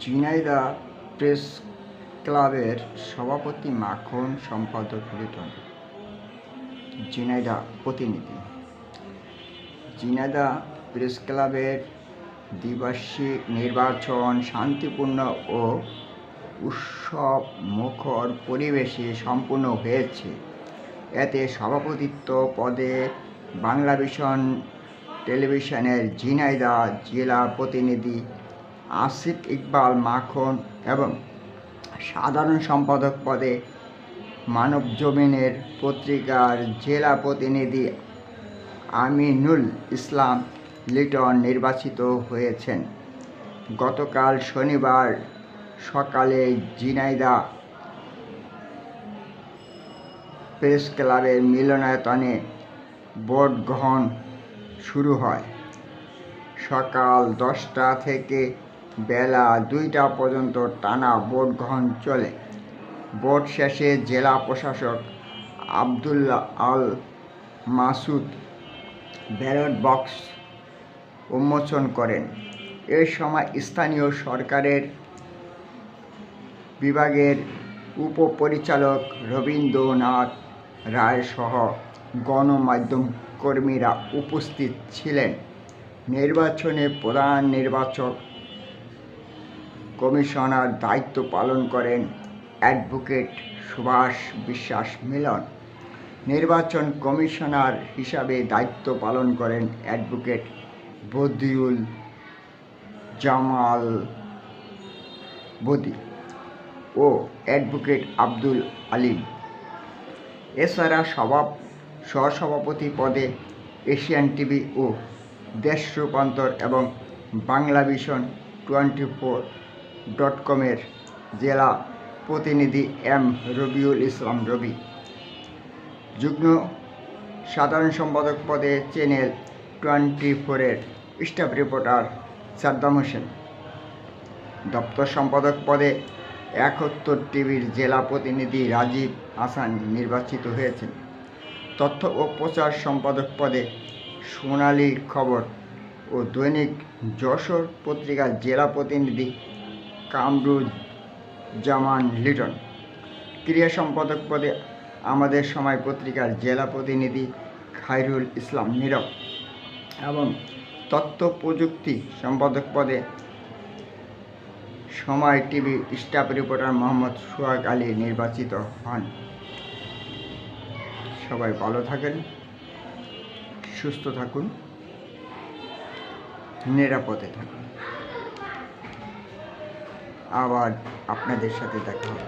Jhenaidah press ক্লাবের সভাপতি মাখন, সম্পাদক লিটন। ঝিনাইদহ প্রতিনিধি। ঝিনাইদহ প্রেস ক্লাবের দ্বিবার্ষিক নির্বাচন শান্তিপূর্ণ ও উৎসবমুখর পরিবেশে সম্পন্ন হয়েছে। এতে সভাপতিত্ব পদে বাংলাভিশন টেলিভিশনের ঝিনাইদহ জেলা প্রতিনিধি আসিফ ইকবাল মাখন এবং সাধারণ সম্পাদক পদে মানবজমিনের পত্রিকার জেলা প্রতিনিধি আমিনুল ইসলাম লিটন নির্বাচিত হয়েছেন। গতকাল শনিবার সকালে ঝিনাইদহ প্রেস ক্লাবের মিলনায়তনে ভোট গ্রহণ শুরু হয়। সকাল 10টা থেকে বেলা 2টা পর্যন্ত টানা ভোট গ্রহণ চলে। ভোট শেষে জেলা প্রশাসক আবদুল্লাহ আল মাসুদ ব্যালট বক্স উন্মোচন করেন। এ সময় স্থানীয় সরকারের বিভাগের উপপরিচালক রবীন্দ্রনাথ রায় সহ গণমাধ্যম কর্মীরা উপস্থিত ছিলেন। নির্বাচনে প্রধান নির্বাচন কমিশনার দায়িত্ব পালন করেন অ্যাডভোকেট সুভাষ বিশ্বাস মিলন। নির্বাচন কমিশনার হিসাবে দায়িত্ব পালন করেন অ্যাডভোকেট বদিউল জামাল বদি ও অ্যাডভোকেট আব্দুল আলিম। এছাড়া সহসভাপতি পদে এশিয়ান টিভি ও দেশ রূপান্তর এবং বাংলাভিশন 24.com-এর জেলা প্রতিনিধি এম রবিউল ইসলাম রবি। যুগ্ম সাধারণ সম্পাদক পদে চ্যানেল 24-এর স্টাফ রিপোর্টার সাদ্দাম হোসেন। দপ্তর সম্পাদক পদে 71 টিভির জেলা প্রতিনিধি রাজীব হাসান নির্বাচিত হয়েছেন। তথ্য ও প্রচার সম্পাদক পদে সোনালী খবর ও দৈনিক যশোর পত্রিকার জেলা প্রতিনিধি কামরুজ্জামান লিটন। ক্রীড়া সম্পাদক পদে আমাদের সময় পত্রিকার জেলা প্রতিনিধি খায়রুল ইসলাম নীরব এবং তথ্য প্রযুক্তি সম্পাদক পদে সময় টিভি স্টাফ রিপোর্টার মোহাম্মদ সোহাগ আলী নির্বাচিত হন। সবাই ভালো থাকেন, সুস্থ থাকুন, নিরাপদে থাকুন। আবার আপনাদের সাথে দেখা হবে।